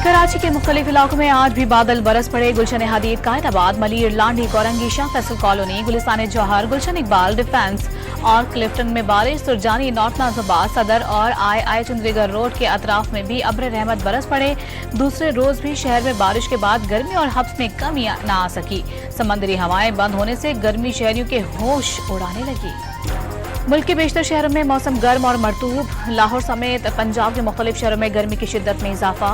कराची के मुख्तलिफ इलाकों में आज भी बादल बरस पड़े। गुलशन हदीद, कायदाबाद, मलिर, लांडी, कोरंगी, शाह फैसल कॉलोनी, गुलिस्तान जौहर, गुलशन इकबाल, डिफेंस और क्लिफ्टन में बारिश। सुरजानी, नॉर्थ नाजिबाद, सदर और आई चंद्रीगढ़ रोड के अतराफ में भी अब्र रहमत बरस पड़े। दूसरे रोज भी शहर में बारिश के बाद गर्मी और हब्स में कमी न आ सकी। समंदरी हवाएं बंद होने से गर्मी शहरियों के होश उड़ाने लगी। मुल्क के बेशतर शहरों में मौसम गर्म और मरतूब। लाहौर समेत पंजाब के मुख्तलिफ शहरों में गर्मी की शिद्दत में इजाफा।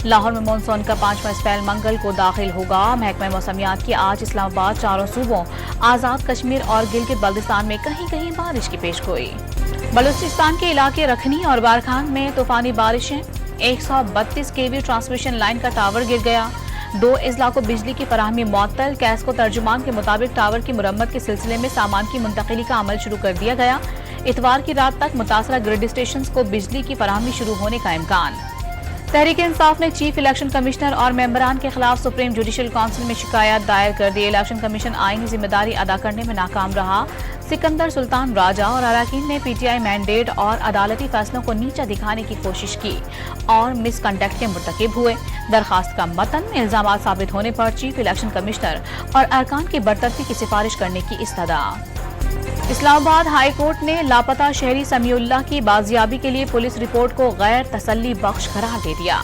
लाहौर में मानसून का 5वां स्पेल मंगल को दाखिल होगा। महकमा मौसमियात की आज इस्लामाबाद, चारों सूबों, आज़ाद कश्मीर और गिलगित बल्तिस्तान में कहीं कहीं बारिश की पेशगोई। बलूचिस्तान के इलाके रखनी और बारखान में तूफानी बारिशें। 132 kV ट्रांसमिशन लाइन का टावर गिर गया। 2 अजला को बिजली की फराहमी मुअत्तल। कैस्को तर्जुमान के मुताबिक टावर की मुरम्मत के सिलसिले में सामान की मुंतकिली का अमल शुरू कर दिया गया। इतवार की रात तक मुतासरा ग्रिड स्टेशन को बिजली की फराहमी शुरू होने का इम्कान। तहरीक इंसाफ ने चीफ इलेक्शन कमिश्नर और मेंबरान के खिलाफ सुप्रीम जुडिशल काउंसिल में शिकायत दायर कर दी। इलेक्शन कमीशन आईनी जिम्मेदारी अदा करने में नाकाम रहा। सिकंदर सुल्तान राजा और अराकीन ने पीटीआई मैंडेट और अदालती फैसलों को नीचा दिखाने की कोशिश की और मिसकंडक्ट के मुर्तकिब हुए। दरखास्त का मतन में इल्जामात साबित होने पर चीफ इलेक्शन कमिश्नर और अरकान की बरतरफी की सिफारिश करने की इस्तदा। इस्लामाबाद हाई कोर्ट ने लापता शहरी समीउल्लाह की बाजियाबी के लिए पुलिस रिपोर्ट को गैर तसल्ली बख्श करार दे दिया।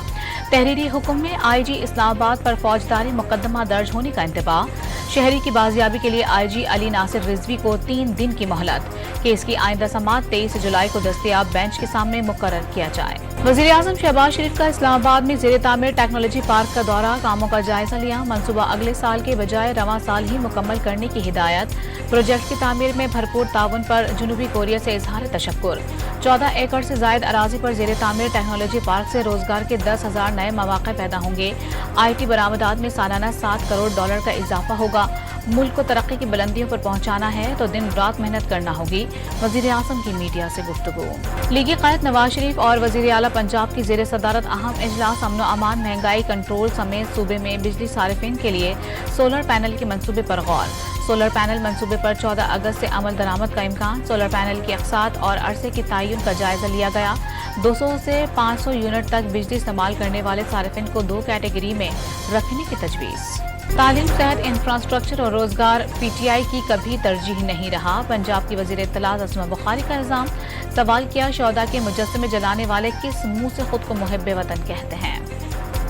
तहरीरी हुक्म में आईजी इस्लामाबाद पर फौजदारी मुकदमा दर्ज होने का इंतबाह। शहरी की बाजियाबी के लिए आईजी अली नासिर रिजवी को 3 दिन की मोहलत। केस की आइंदा समाअत 23 जुलाई को दस्तयाब बेंच के सामने मुकर्रर किया जाए। वज़ीर आज़म शहबाज शरीफ का इस्लामाबाद में ज़ेर तामीर टेक्नोलॉजी पार्क का दौरा, कामों का जायजा लिया। मंसूबा अगले साल के बजाय रवां साल ही मुकम्मल करने की हिदायत। प्रोजेक्ट की तामीर में भरपूर ताउन पर जनूबी कोरिया से इजहार तशक्कुर। 14 एकड़ से जायद अराजी पर ज़ेर तामीर टेक्नोलॉजी पार्क से रोजगार के 10,000 नए मौक़े पैदा होंगे। IT बरामदात में सालाना $7 करोड़ का इजाफा होगा। मुल्क को तरक्की की बुलंदियों पर पहुंचाना है तो दिन रात मेहनत करना होगी। वज़ीर आज़म की मीडिया से गुफ्तगू। लीगी क़ायद नवाज शरीफ और वज़ीर आला पंजाब की ज़ेर सदारत अहम इजलास अमन अमान, महंगाई कंट्रोल समेत सूबे में बिजली सारिफिन के लिए सोलर पैनल के मंसूबे पर गौर। सोलर पैनल मंसूबे पर 14 अगस्त से अमल दरामद का इम्कान। सोलर पैनल की अक़सात और अरसे के तयन का जायजा लिया गया। 200 से 500 यूनिट तक बिजली इस्तेमाल करने वाले सारिफिन को 2 कैटेगरी में रखने की तजवीज़। तालीम, सेहत, इंफ्रास्ट्रक्चर और रोजगार पीटीआई की कभी तरजीह नहीं रहा। पंजाब की वज़ीर इत्तलात असमा बुखारी का इल्जाम। सवाल किया, शौदा के मुजस्समे जलाने वाले किस मुंह से खुद को मुहिब्बे वतन कहते हैं।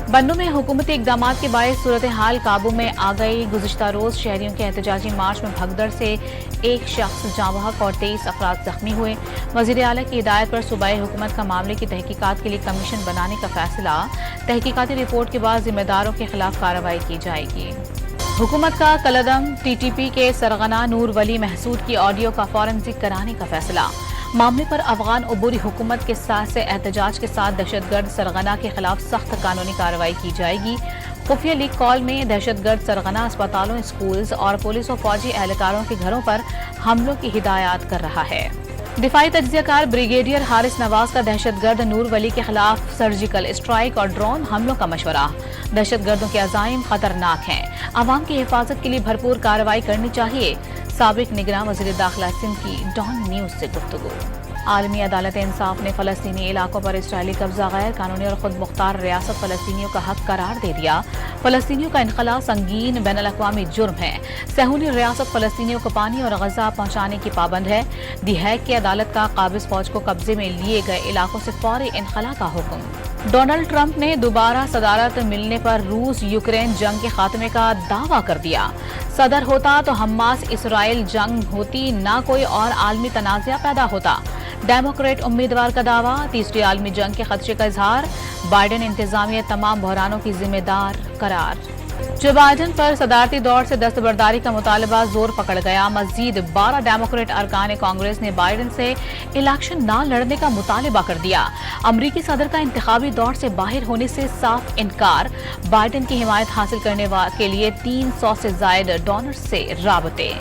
बन्नू में हुकूमती इक़दामात के बायस सूरत हाल काबू में आ गई। गुज़िश्ता रोज शहरियों के एहतजाजी मार्च में भगदड़ से 1 शख्स जाँ बहक और 23 अफराद जख्मी हुए। वज़ीर आला की हिदायत पर सूबाई हुकूमत का मामले की तहकीकात के लिए कमीशन बनाने का फैसला। तहकीकाती रिपोर्ट के बाद जिम्मेदारों के खिलाफ कार्रवाई की जाएगी। हुकूमत का कलदम, TTP के सरगना नूर वली महसूद की ऑडियो का फॉरेंसिक कराने का फैसला। मामले पर अफगान अबूरी हुकूमत के साथ से एहतजाज के साथ दहशतगर्द सरगना के खिलाफ सख्त कानूनी कार्रवाई की जाएगी। खुफिया लीक कॉल में दहशतगर्द सरगना अस्पतालों, स्कूल्स और पुलिस और फौजी एहलकारों के घरों पर हमलों की हिदायत कर रहा है। दिफाई तज्जियाकार ब्रिगेडियर हारिस नवाज का दहशतगर्द नूर वली के खिलाफ सर्जिकल स्ट्राइक और ड्रोन हमलों का मशवरा। दहशतगर्दों के अज़ाइम खतरनाक हैं। अवाम की हिफाजत के लिए भरपूर कार्रवाई करनी चाहिए। साबिक निगरान वज़ीर दाखिला सिंध की डॉन न्यूज से गुफ्तगू। आलमी अदालत इंसाफ ने फ़लस्तीनी इलाकों पर इसराइली कब्जा गैर कानूनी और खुद मुख्तार रियासत फ़लस्तीनियों का हक करार दे दिया। फ़लस्तीनियों का इनखला संगीन बैनुल-अक़वामी जुर्म है। सहूनी रियासत फ़लस्तीनियों को पानी और ग़ज़ा पहुँचाने की पाबंद है। दी हैग की अदालत का काबिज़ फ़ौज को कब्जे में लिए गए इलाकों से फौरी इनखला का हुक्म। डोनाल्ड ट्रंप ने दोबारा सदारत मिलने पर रूस यूक्रेन जंग के खात्मे का दावा कर दिया। सदर होता तो हमास इसराइल जंग होती, ना कोई और आलमी तनाज़ा पैदा होता। डेमोक्रेट उम्मीदवार का दावा। तीसरी आलमी जंग के खदशे का इजहार। बाइडेन इंतजामिया तमाम बहरानों की जिम्मेदार करार। जो बाइडेन पर सदारती दौर से दस्तबरदारी का मुतालबा जोर पकड़ गया। मजीद 12 डेमोक्रेट अरकान कांग्रेस ने बाइडेन से इलेक्शन न लड़ने का मुतालबा कर दिया। अमरीकी सदर का इंतखाबी दौर से बाहर होने से साफ इनकार। बाइडेन की हिमायत हासिल करने के लिए 300 से जायद डोनर से राबते।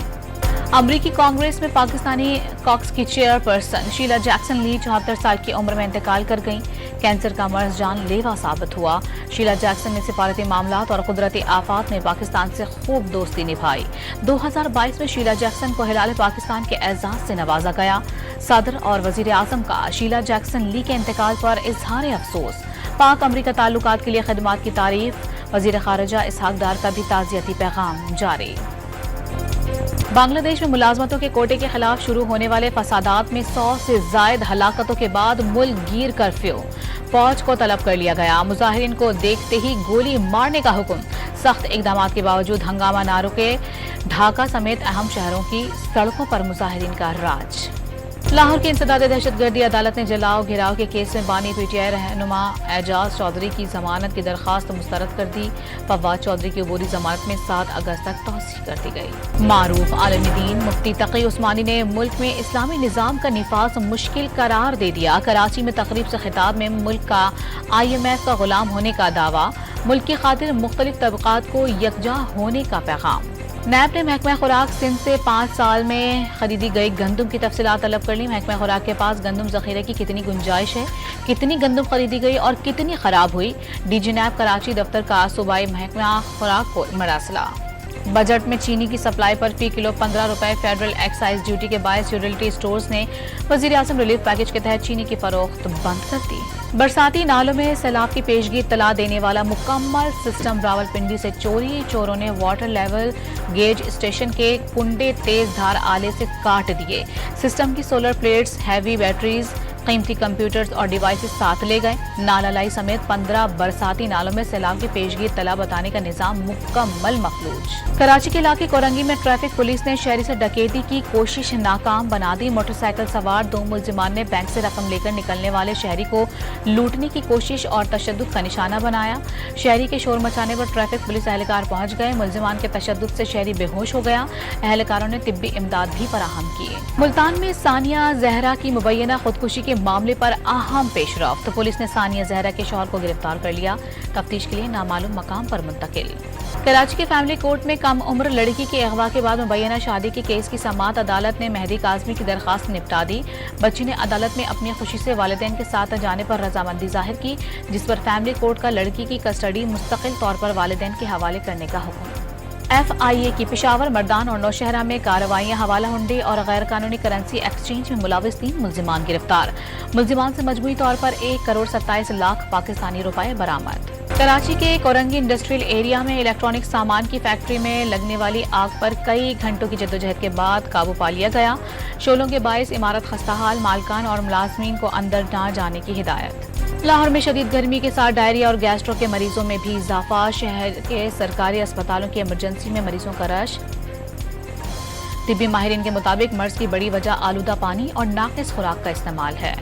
अमरीकी कांग्रेस में पाकिस्तानी कॉक्स की चेयरपर्सन शीला जैक्सन ली 74 साल की उम्र में इंतकाल कर गईं। कैंसर का मर्ज जानलेवा साबित हुआ। शीला जैक्सन ने सिफारती मामलात और कुदरती आफात में पाकिस्तान से खूब दोस्ती निभाई। 2022 में शीला जैक्सन को हिलाल पाकिस्तान के एजाज से नवाजा गया। सदर और वजीर आजम का शीला जैक्सन ली के इंतकाल पर इजहार अफसोस। पाक अमरीका ताल्लुकात के लिए खिदमात की तारीफ, वजीर खारजा इसहाक डार का भी ताज़ियती पैगाम जारी। बांग्लादेश में मुलाजमतों के कोटे के खिलाफ शुरू होने वाले फसादात में 100 से जायद हलाकतों के बाद मुल्क गिर कर्फ्यू, फौज को तलब कर लिया गया। मुजाहिरीन को देखते ही गोली मारने का हुक्म। सख्त इकदाम के बावजूद हंगामा ना रुके, ढाका समेत अहम शहरों की सड़कों पर मुजाहिरीन का राज। लाहौर की इंसदाद दहशतगर्दी अदालत ने जलाओ घिराव के केस में बानी पीटीआई रहनुमा एजाज चौधरी की जमानत की दरखास्त मुस्तरद कर दी। फवाद चौधरी की अबूरी जमानत में 7 अगस्त तक तौसीह कर दी गई। मारूफ आलमी दीन मुफ्ती तकी उस्मानी ने मुल्क में इस्लामी निज़ाम का निफाज मुश्किल करार दे दिया। कराची में तकरीब से खिताब में मुल्क का IMF का गुलाम होने का दावा, मुल्क की खातिर मुख्तलिफ तबकात को यकजा होने का पैगाम। नैब ने महकमा खुराक सिंध से 5 साल में खरीदी गई गंदम की तफसीलात तलब कर ली। महकमा खुराक के पास गंदम जखीरे की कितनी गुंजाइश है, कितनी गंदम खरीदी गई और कितनी खराब हुई। DG नैब कराची दफ्तर का सूबाई महकमा खुराक को मरासला। बजट में चीनी की सप्लाई पर फी किलो 15 रुपए फेडरल एक्साइज ड्यूटी के बायस यूटिलिटी स्टोर्स ने वजीर आज़म रिलीफ पैकेज के तहत चीनी की फरोख्त बंद कर दी। बरसाती नालों में सैलाब की पेशगी इत्तला देने वाला मुकम्मल सिस्टम रावलपिंडी से चोरी। चोरों ने वाटर लेवल गेज स्टेशन के कुंडे तेज धार आले से काट दिए। सिस्टम की सोलर प्लेट्स, हैवी बैटरीज, कीमती कंप्यूटर्स और डिवाइसेस साथ ले गए। नाला लाई समेत 15 बरसाती नालों में सैलाब की पेशगी तला बताने का निजाम मुकम्मल मफलूज। कराची के इलाके कोरंगी में ट्रैफिक पुलिस ने शहरी से डकैती की कोशिश नाकाम बना दी। मोटरसाइकिल सवार 2 मुलजिमान ने बैंक से रकम लेकर निकलने वाले शहरी को लूटने की कोशिश और तशद्दुद का निशाना बनाया। शहरी के शोर मचाने पर ट्रैफिक पुलिस एहलकार पहुंच गए। मुलजिमान के तशद्दुद से शहरी बेहोश हो गया। एहलकारों ने तिब्बी इमदाद भी फराहम की। मुल्तान में सानिया जहरा की मुबैना खुदकुशी के मामले पर अहम पेशरफ्त। पुलिस ने सानिया जहरा के शौहर को गिरफ्तार कर लिया, तफ्तीश के लिए नामालूम मकाम पर मुंतकिल। कराची के फैमिली कोर्ट में कम उम्र लड़की के अगवा के बाद मुबैना शादी के केस की समाअत अदालत ने मेहदी काज़मी की दरखास्त निपटा दी। बच्ची ने अदालत में अपनी खुशी से वालिदैन के साथ जाने पर रजामंदी जाहिर की, जिस पर फैमिली कोर्ट का लड़की की कस्टडी मुस्तकिल तौर पर वालिदैन के हवाले करने का हुक्म। FIA की पेशावर, मर्दान और नौशहरा में कार्रवाइयां। हवाला हुंडी और गैर कानूनी करेंसी एक्सचेंज में मुलविस 3 मुलजिमान गिरफ्तार। मुलजिमान से मजमूई तौर पर 1 करोड़ 27 लाख पाकिस्तानी रुपए बरामद। कराची के कोरंगी इंडस्ट्रियल एरिया में इलेक्ट्रॉनिक सामान की फैक्ट्री में लगने वाली आग पर कई घंटों की जद्दोजहद के बाद काबू पा लिया गया। शोलों के बायस इमारत खस्ताहाल, मालकान और मुलाजमीन को अंदर न जाने की हिदायत। लाहौर में शदीद गर्मी के साथ डायरिया और गैस्ट्रो के मरीजों में भी इजाफा। शहर के सरकारी अस्पतालों की इमरजेंसी में मरीजों का रश। तिब्बी माहिरीन के मुताबिक मर्ज की बड़ी वजह आलूदा पानी और नाकिस खुराक का इस्तेमाल है।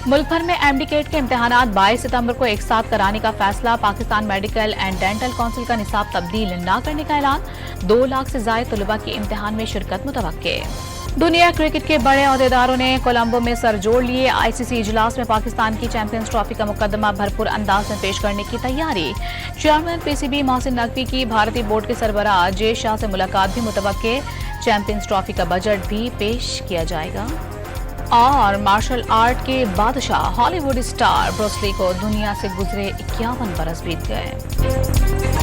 मुल्क भर में MD-CAT के इम्तहानात 22 सितंबर को एक साथ कराने का फैसला। Pakistan medical and dental council का निसाब तब्दील न करने का ऐलान। 2 लाख से ज्यादा तलबा की इम्तिहान में शिरकत मुतवक्के। दुनिया क्रिकेट के बड़े अहदेदारों ने कोलंबो में सर जोड़ लिए। ICC इजलास में पाकिस्तान की चैंपियंस ट्रॉफी का मुकदमा भरपूर अंदाज में पेश करने की तैयारी। चेयरमैन PCB मोहसिन नकवी की भारतीय बोर्ड के सरबराह अजय शाह से मुलाकात भी मुतवक्के। चैंपियंस ट्रॉफी का बजट भी पेश किया जाएगा। और मार्शल आर्ट के बादशाह हॉलीवुड स्टार ब्रूस ली को दुनिया से गुजरे 51 बरस बीत गए।